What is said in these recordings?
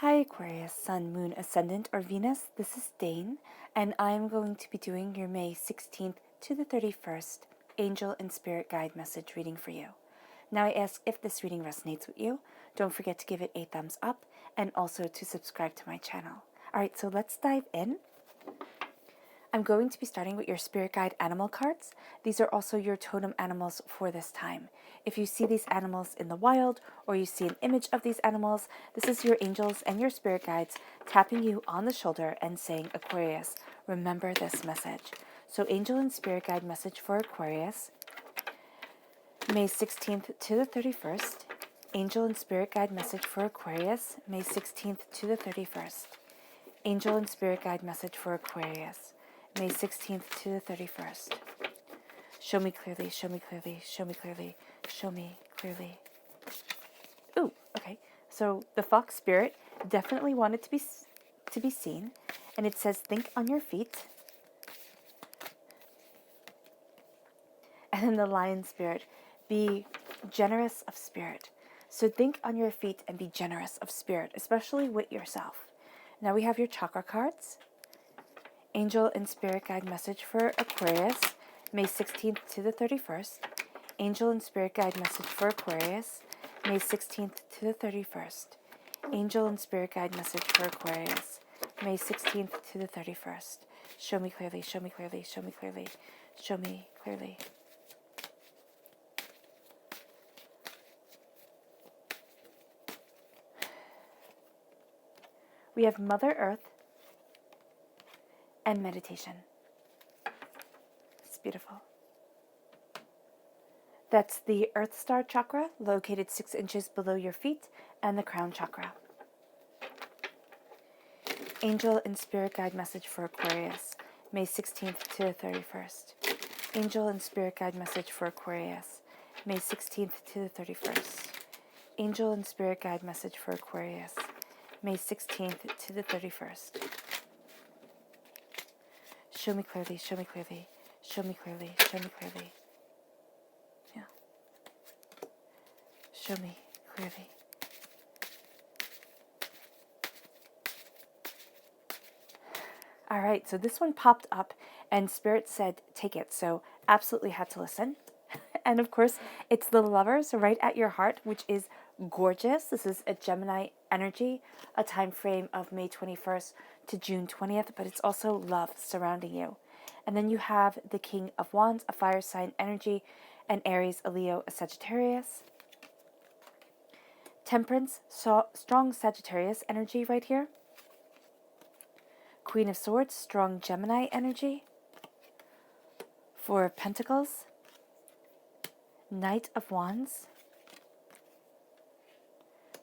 Hi Aquarius, Sun, Moon, Ascendant, or Venus. This is Dane, and I'm going to be doing your May 16th to the 31st Angel and Spirit Guide message reading for you. Now I ask if this reading resonates with you. Don't forget to give it a thumbs up and also to subscribe to my channel. Alright, so let's dive in. I'm going to be starting with your Spirit Guide animal cards. These are also your totem animals for this time. If you see these animals in the wild or you see an image of these animals, this is your angels and your spirit guides tapping you on the shoulder and saying, Aquarius, remember this message. So angel and spirit guide message for Aquarius, May 16th to the 31st. Angel and spirit guide message for Aquarius, May 16th to the 31st. Angel and spirit guide message for Aquarius, May 16th to the 31st. Show me clearly, show me clearly, show me clearly, show me clearly. Ooh, okay. So the fox spirit definitely wanted to be seen, and it says think on your feet. And then the lion spirit, be generous of spirit. So think on your feet and be generous of spirit, especially with yourself. Now we have your chakra cards. Angel and Spirit Guide message for Aquarius, May 16th to the 31st. Angel and Spirit Guide message for Aquarius, May 16th to the 31st. Angel and Spirit Guide message for Aquarius, May 16th to the 31st. Show me clearly, show me clearly, show me clearly, show me clearly. We have Mother Earth and meditation. It's beautiful. That's the Earth Star chakra, located 6 inches below your feet, and the crown chakra. Angel and Spirit Guide message for Aquarius, May 16th to the 31st. Angel and Spirit Guide message for Aquarius, May 16th to the 31st. Angel and Spirit Guide message for Aquarius, May 16th to the 31st. Show me clearly, show me clearly, show me clearly, show me clearly. Yeah. Show me clearly. All right, so this one popped up and Spirit said, take it. So absolutely had to listen. And of course, it's the Lovers right at your heart, which is gorgeous. This is a Gemini energy, a time frame of May 21st to June 20th, but it's also love surrounding you. And then you have the King of Wands, a fire sign energy, an Aries, a Leo, a Sagittarius. Temperance, strong Sagittarius energy right here. Queen of Swords, strong Gemini energy. Four of Pentacles. Knight of Wands.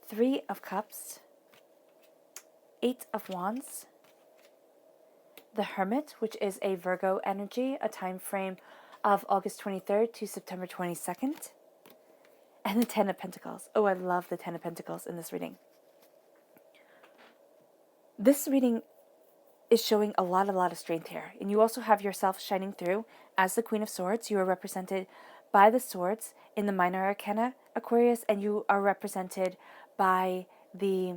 Three of Cups. Eight of Wands. The Hermit, which is a Virgo energy, a time frame of August 23rd to September 22nd. And the Ten of Pentacles. Oh, I love the Ten of Pentacles in this reading. This reading is showing a lot of strength here. And you also have yourself shining through as the Queen of Swords. You are represented by the swords in the minor arcana, Aquarius, and you are represented by the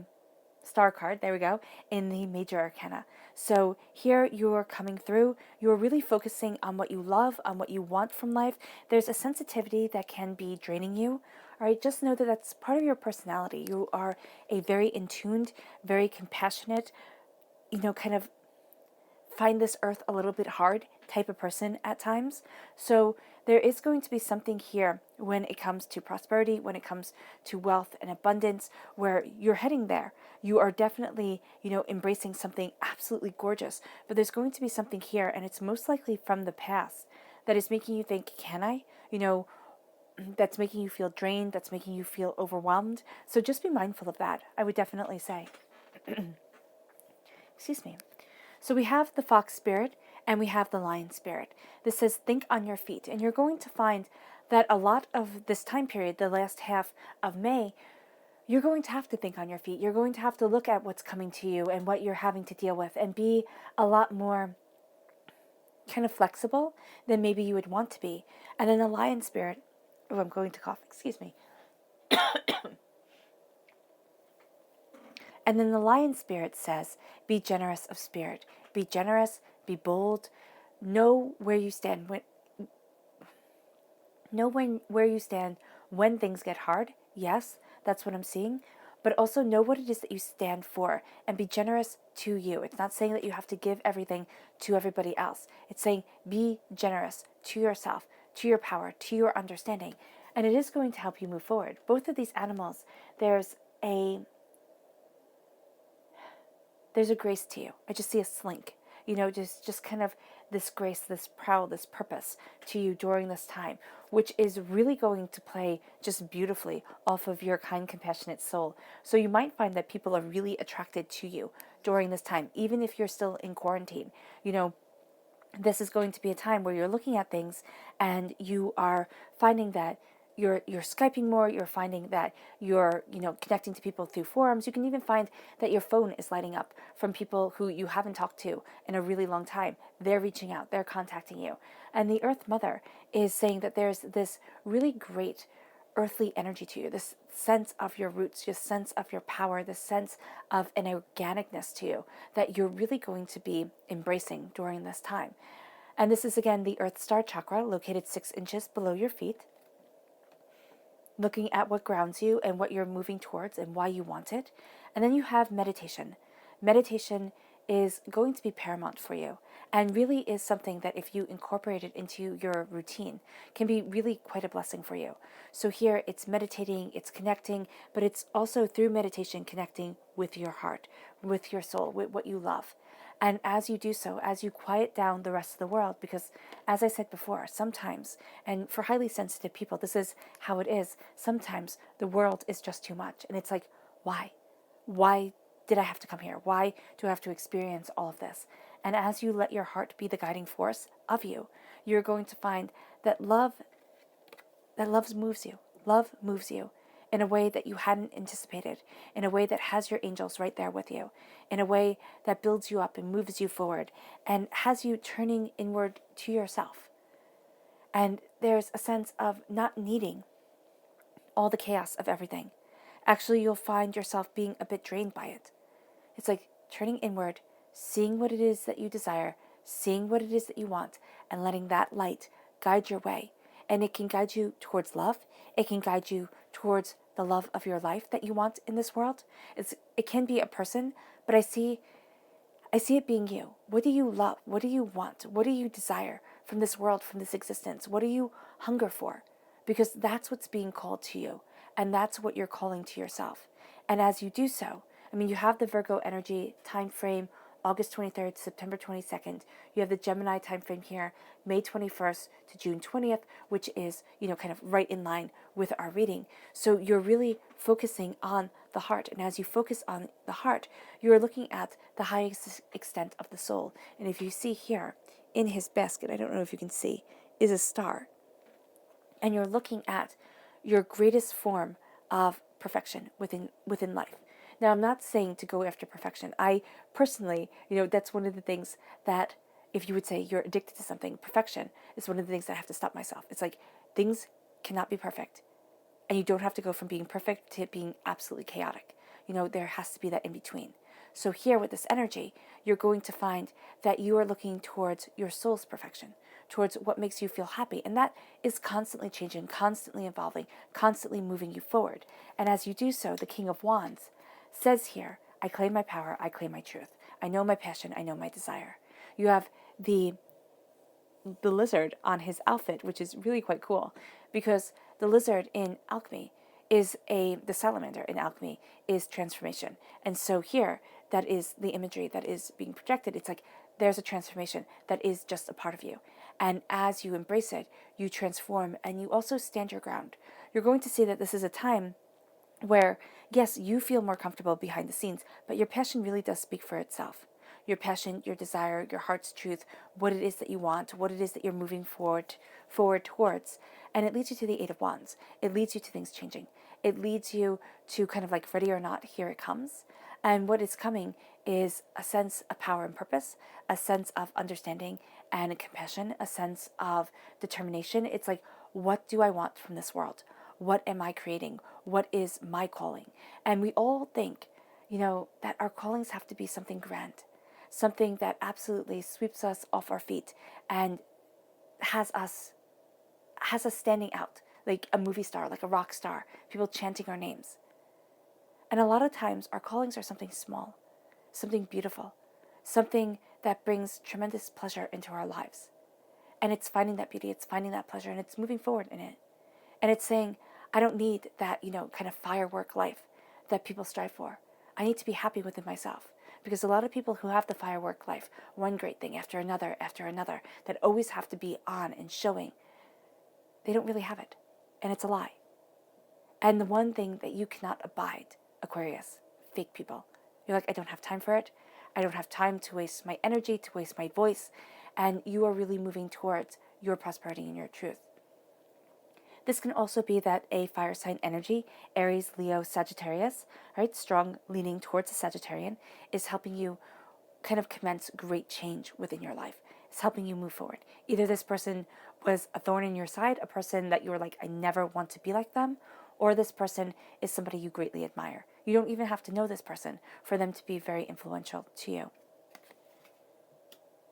star card, there we go, in the major arcana. So here you are coming through. You are really focusing on what you love, on what you want from life. There's a sensitivity that can be draining you. All right, just know that that's part of your personality. You are a very in-tuned, very compassionate, kind of find this earth a little bit hard type of person at times. So there is going to be something here when it comes to prosperity, when it comes to wealth and abundance, where you're heading there. You are definitely, embracing something absolutely gorgeous. But there's going to be something here, and it's most likely from the past, that is making you think, can I? That's making you feel drained, that's making you feel overwhelmed. So just be mindful of that, I would definitely say. Excuse me. So we have the fox spirit and we have the lion spirit. This says think on your feet. And you're going to find that a lot of this time period, the last half of May, you're going to have to think on your feet. You're going to have to look at what's coming to you and what you're having to deal with and be a lot more kind of flexible than maybe you would want to be. And then the lion spirit, oh, I'm going to cough, excuse me. And then the lion spirit says, be generous of spirit. Be generous, be bold, know where you stand. Where you stand when things get hard. Yes, that's what I'm seeing. But also know what it is that you stand for and be generous to you. It's not saying that you have to give everything to everybody else. It's saying be generous to yourself, to your power, to your understanding. And it is going to help you move forward. Both of these animals, there's a grace to you. I just see a slink, just kind of this grace, this prowl, this purpose to you during this time, which is really going to play just beautifully off of your kind, compassionate soul. So you might find that people are really attracted to you during this time, even if you're still in quarantine. This is going to be a time where you're looking at things and you are finding that you're Skyping more, you're finding that you're, connecting to people through forums. You can even find that your phone is lighting up from people who you haven't talked to in a really long time. They're reaching out, they're contacting you. And the Earth Mother is saying that there's this really great earthly energy to you, this sense of your roots, this sense of your power, this sense of an organicness to you that you're really going to be embracing during this time. And this is again the Earth Star Chakra, located 6 inches below your feet, looking at what grounds you and what you're moving towards and why you want it. And then you have meditation. Meditation is going to be paramount for you and really is something that if you incorporate it into your routine can be really quite a blessing for you. So here it's meditating, it's connecting, but it's also through meditation connecting with your heart, with your soul, with what you love. And as you do so, as you quiet down the rest of the world, because as I said before, sometimes, and for highly sensitive people, this is how it is, sometimes the world is just too much. And it's like, why? Why did I have to come here? Why do I have to experience all of this? And as you let your heart be the guiding force of you, you're going to find that love moves you. Love moves you in a way that you hadn't anticipated, in a way that has your angels right there with you, in a way that builds you up and moves you forward and has you turning inward to yourself. And there's a sense of not needing all the chaos of everything. Actually, you'll find yourself being a bit drained by it. It's like turning inward, seeing what it is that you desire, seeing what it is that you want, and letting that light guide your way. And it can guide you towards love. It can guide you towards the love of your life that you want in this world. It can be a person, but I see it being you. What do you love? What do you want? What do you desire from this world, from this existence? What do you hunger for? Because that's what's being called to you, and that's what you're calling to yourself. And as you do so, you have the Virgo energy time frame, August 23rd, September 22nd. You have the Gemini time frame here, May 21st to June 20th, which is, kind of right in line with our reading. So you're really focusing on the heart. And as you focus on the heart, you're looking at the highest extent of the soul. And if you see here, in his basket, I don't know if you can see, is a star. And you're looking at your greatest form of perfection within life. Now, I'm not saying to go after perfection. I personally, that's one of the things that, if you would say you're addicted to something, perfection is one of the things that I have to stop myself. It's like things cannot be perfect. And you don't have to go from being perfect to being absolutely chaotic. There has to be that in between. So here with this energy, you're going to find that you are looking towards your soul's perfection, towards what makes you feel happy. And that is constantly changing, constantly evolving, constantly moving you forward. And as you do so, the King of Wands says here, I claim my power, I claim my truth. I know my passion, I know my desire. You have the lizard on his outfit, which is really quite cool, because the lizard in alchemy is the salamander in alchemy is transformation. And so here, that is the imagery that is being projected. It's like there's a transformation that is just a part of you. And as you embrace it, you transform and you also stand your ground. You're going to see that this is a time where, yes, you feel more comfortable behind the scenes, but your passion really does speak for itself. Your passion, your desire, your heart's truth, what it is that you want, what it is that you're moving forward towards. And it leads you to the Eight of Wands. It leads you to things changing. It leads you to kind of like ready or not, here it comes. And what is coming is a sense of power and purpose, a sense of understanding and compassion, a sense of determination. It's like, what do I want from this world? What am I creating? What is my calling? And we all think, that our callings have to be something grand, something that absolutely sweeps us off our feet and has us standing out like a movie star, like a rock star, people chanting our names. And a lot of times our callings are something small, something beautiful, something that brings tremendous pleasure into our lives. And it's finding that beauty, it's finding that pleasure, and it's moving forward in it. And it's saying, I don't need that, kind of firework life that people strive for. I need to be happy within myself. Because a lot of people who have the firework life, one great thing after another, that always have to be on and showing, they don't really have it. And it's a lie. And the one thing that you cannot abide, Aquarius, fake people. You're like, I don't have time for it. I don't have time to waste my energy, to waste my voice. And you are really moving towards your prosperity and your truth. This can also be that a fire sign energy, Aries, Leo, Sagittarius, right, strong leaning towards a Sagittarian, is helping you kind of commence great change within your life. It's helping you move forward. Either this person was a thorn in your side, a person that you were like, I never want to be like them, or this person is somebody you greatly admire. You don't even have to know this person for them to be very influential to you.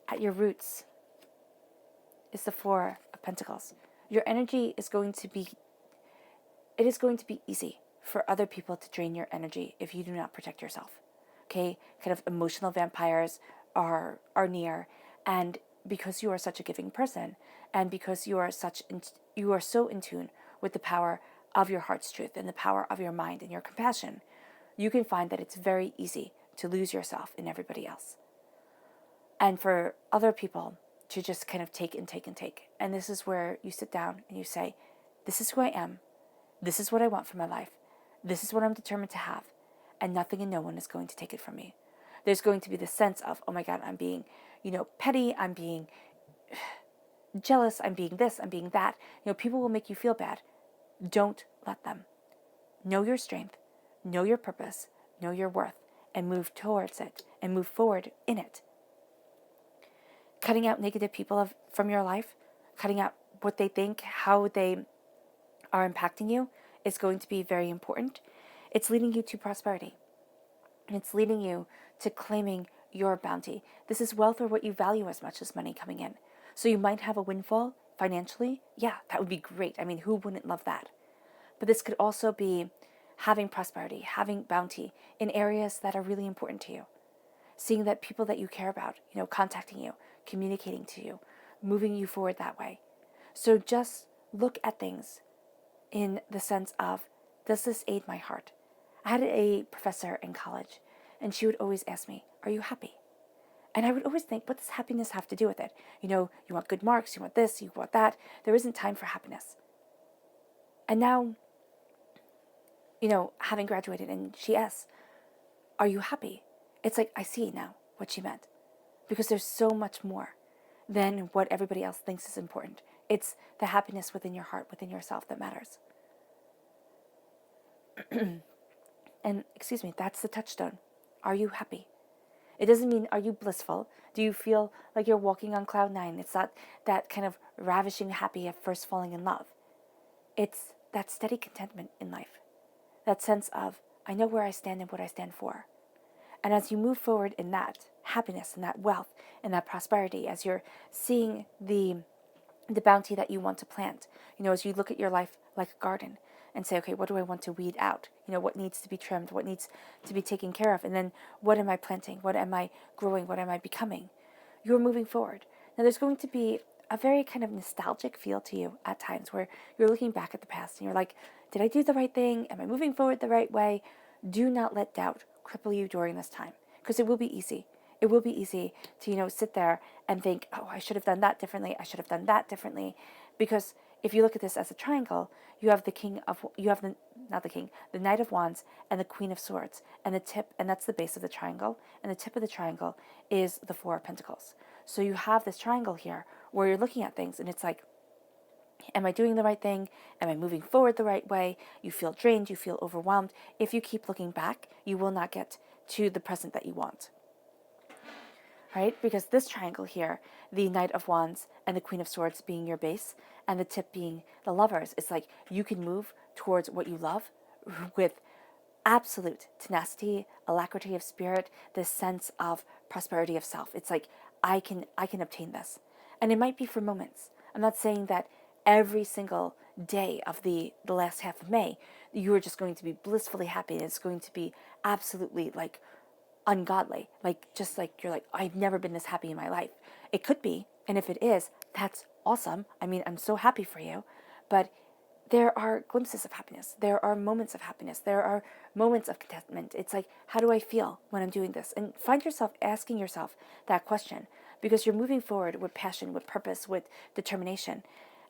At your roots is the Four of Pentacles. Your energy is going to be easy for other people to drain your energy if you do not protect yourself. Okay? Kind of emotional vampires are near, and because you are such a giving person, and because you are so in tune with the power of your heart's truth and the power of your mind and your compassion, you can find that it's very easy to lose yourself in everybody else. And for other people to just kind of take and take and take. And this is where you sit down and you say, this is who I am. This is what I want for my life. This is what I'm determined to have. And nothing and no one is going to take it from me. There's going to be the sense of, oh my God, I'm being, petty. I'm being jealous. I'm being this. I'm being that. People will make you feel bad. Don't let them. Know your strength. Know your purpose. Know your worth. And move towards it. And move forward in it. Cutting out negative people from your life, cutting out what they think, how they are impacting you, is going to be very important. It's leading you to prosperity. And it's leading you to claiming your bounty. This is wealth, or what you value as much as money coming in. So you might have a windfall financially. Yeah, that would be great. I mean, who wouldn't love that? But this could also be having prosperity, having bounty in areas that are really important to you. Seeing that people that you care about, contacting you, communicating to you, moving you forward that way. So just look at things in the sense of, does this aid my heart? I had a professor in college, and she would always ask me, are you happy? And I would always think, what does happiness have to do with it? You want good marks, you want this, you want that. There isn't time for happiness. And now, having graduated, and she asks, are you happy? It's like, I see now what she meant. Because there's so much more than what everybody else thinks is important. It's the happiness within your heart, within yourself, that matters. And, that's the touchstone. Are you happy? It doesn't mean, are you blissful? Do you feel like you're walking on cloud nine? It's not that kind of ravishing happy at first falling in love. It's that steady contentment in life. That sense of, I know where I stand and what I stand for. And as you move forward in that happiness and that wealth and that prosperity, as you're seeing the bounty that you want to plant, as you look at your life like a garden and say, okay, what do I want to weed out? What needs to be trimmed? What needs to be taken care of? And then what am I planting? What am I growing? What am I becoming? You're moving forward. Now there's going to be a very kind of nostalgic feel to you at times where you're looking back at the past and you're like, did I do the right thing? Am I moving forward the right way? Do not let doubt cripple you during this time, because it will be easy. It will be easy to, sit there and think, oh, I should have done that differently. I should have done that differently. Because if you look at this as a triangle, you have the Knight of Wands and the Queen of Swords, and that's the base of the triangle, and the tip of the triangle is the Four of Pentacles. So you have this triangle here where you're looking at things and it's like, am I doing the right thing? Am I moving forward the right way? You feel drained, you feel overwhelmed. If you keep looking back, you will not get to the present that you want. Right? Because this triangle here, the Knight of Wands and the Queen of Swords being your base, and the tip being the Lovers, it's like you can move towards what you love with absolute tenacity, alacrity of spirit, this sense of prosperity of self. It's like, I can obtain this. And it might be for moments. I'm not saying that every single day of the last half of May, you are just going to be blissfully happy and it's going to be absolutely like ungodly. Like, just like, you're like, I've never been this happy in my life. It could be. And if it is, that's awesome. I mean, I'm so happy for you. But there are glimpses of happiness. There are moments of happiness. There are moments of contentment. It's like, how do I feel when I'm doing this? And find yourself asking yourself that question, because you're moving forward with passion, with purpose, with determination.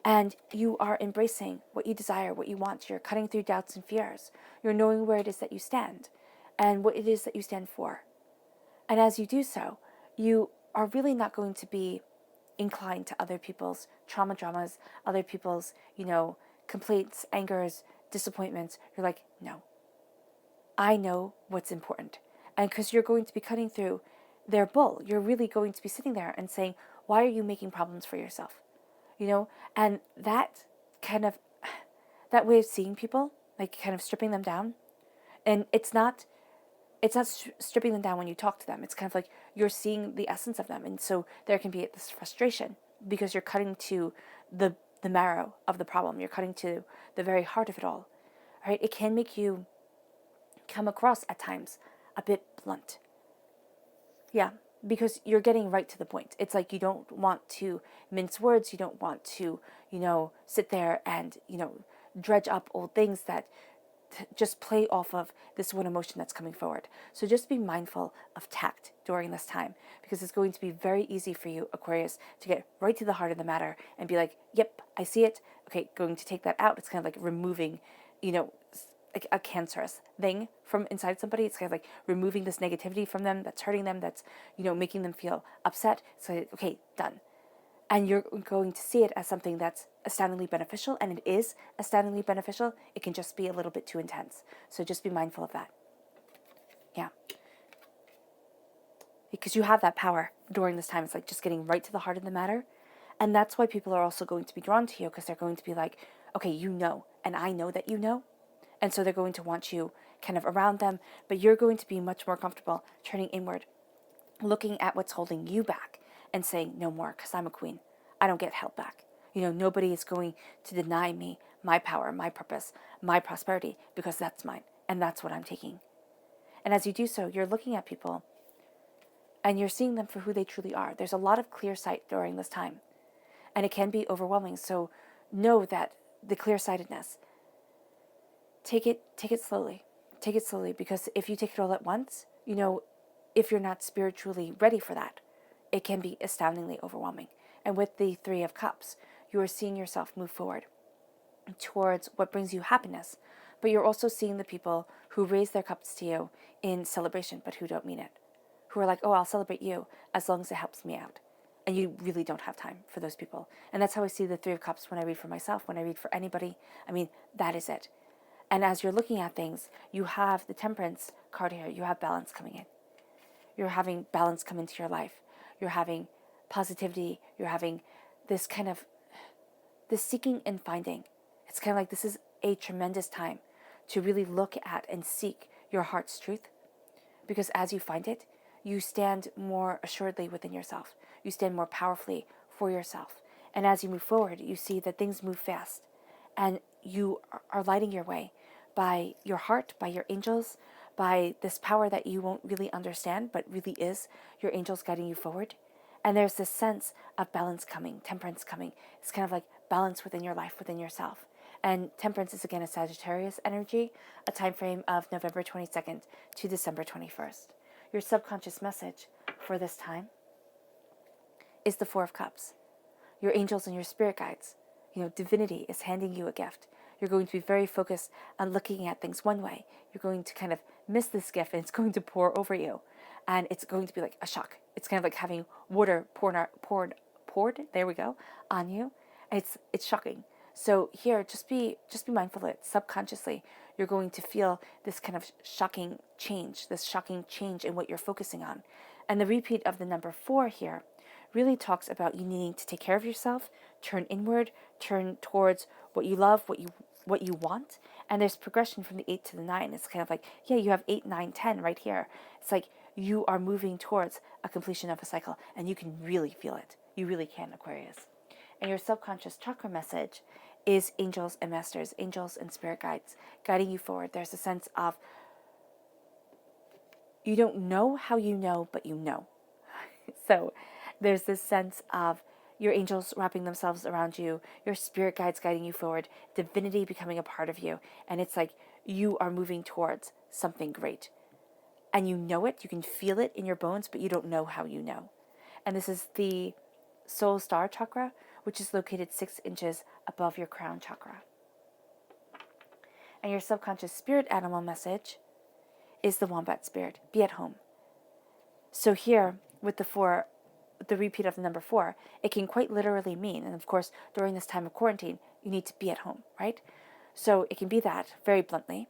And you are embracing what you desire, what you want. You're cutting through doubts and fears. You're knowing where it is that you stand and what it is that you stand for. And as you do so, you are really not going to be inclined to other people's dramas, other people's, complaints, angers, disappointments. You're like, no, I know what's important. And because you're going to be cutting through their bull, you're really going to be sitting there and saying, why are you making problems for yourself? And that kind of, that way of seeing people, like kind of stripping them down. And it's not stripping them down when you talk to them. It's kind of like you're seeing the essence of them. And so there can be this frustration because you're cutting to the marrow of the problem. You're cutting to the very heart of it all. Right? It can make you come across at times a bit blunt. Yeah, because you're getting right to the point. It's like you don't want to mince words. You don't want to, sit there and, dredge up old things that just play off of this one emotion that's coming forward. So just be mindful of tact during this time, because it's going to be very easy for you, Aquarius, to get right to the heart of the matter and be like, yep, I see it. Okay, going to take that out. It's kind of like removing, like a cancerous thing from inside somebody. It's kind of like removing this negativity from them that's hurting them, that's, making them feel upset. So, okay, done. And you're going to see it as something that's astoundingly beneficial, and it is astoundingly beneficial. It can just be a little bit too intense. So just be mindful of that. Yeah. Because you have that power during this time. It's like just getting right to the heart of the matter. And that's why people are also going to be drawn to you, because they're going to be like, okay, and I know that you know. And so they're going to want you kind of around them, but you're going to be much more comfortable turning inward, looking at what's holding you back and saying, no more, because I'm a queen. I don't get held back. Nobody is going to deny me my power, my purpose, my prosperity, because that's mine, and that's what I'm taking. And as you do so, you're looking at people, and you're seeing them for who they truly are. There's a lot of clear sight during this time, and it can be overwhelming. So know that the clear-sightedness, take it slowly. Take it slowly, because if you take it all at once, if you're not spiritually ready for that, it can be astoundingly overwhelming. And with the Three of Cups, you are seeing yourself move forward towards what brings you happiness, but you're also seeing the people who raise their cups to you in celebration, but who don't mean it, who are like, oh, I'll celebrate you as long as it helps me out. And you really don't have time for those people. And that's how I see the Three of Cups when I read for myself, when I read for anybody. I mean, that is it. And as you're looking at things, you have the Temperance card here. You have balance coming in. You're having balance come into your life. You're having positivity. You're having this kind of, this seeking and finding. It's kind of like this is a tremendous time to really look at and seek your heart's truth. Because as you find it, you stand more assuredly within yourself. You stand more powerfully for yourself. And as you move forward, you see that things move fast. And you are lighting your way by your heart, by your angels, by this power that you won't really understand, but really is your angels guiding you forward. And there's this sense of balance coming, temperance coming. It's kind of like balance within your life, within yourself. And temperance is again a Sagittarius energy, a time frame of November 22nd to December 21st. Your subconscious message for this time is the Four of Cups. Your angels and your spirit guides. Divinity is handing you a gift. You're going to be very focused on looking at things one way. You're going to kind of miss this gift, and it's going to pour over you. And it's going to be like a shock. It's kind of like having water poured, there we go, on you. It's shocking. So here, just be mindful of it. Subconsciously, you're going to feel this kind of shocking change in what you're focusing on. And the repeat of the number 4 here really talks about you needing to take care of yourself, turn inward, turn towards what you love, what you what you want, and there's progression from the 8 to the 9. It's kind of like, yeah, you have 8, 9, 10 right here. It's like you are moving towards a completion of a cycle, and you can really feel it. You really can, Aquarius. And your subconscious chakra message is angels and masters, angels and spirit guides guiding you forward. There's a sense of you don't know how you know, but you know. So there's this sense of your angels wrapping themselves around you, your spirit guides guiding you forward, divinity becoming a part of you. And it's like you are moving towards something great. And you know it, you can feel it in your bones, but you don't know how you know. And this is the soul star chakra, which is located 6 inches above your crown chakra. And your subconscious spirit animal message is the wombat spirit. Be at home. So here, with the repeat of the number 4, it can quite literally mean, and of course, during this time of quarantine, you need to be at home, right? So it can be that, very bluntly,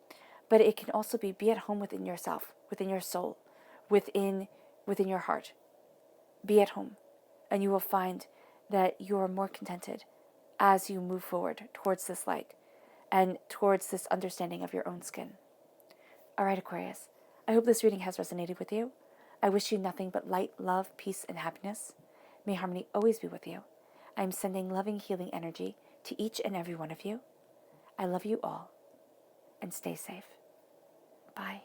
but it can also be at home within yourself, within your soul, within your heart. Be at home, and you will find that you are more contented as you move forward towards this light and towards this understanding of your own skin. All right, Aquarius, I hope this reading has resonated with you. I wish you nothing but light, love, peace, and happiness. May harmony always be with you. I am sending loving, healing energy to each and every one of you. I love you all, and stay safe. Bye.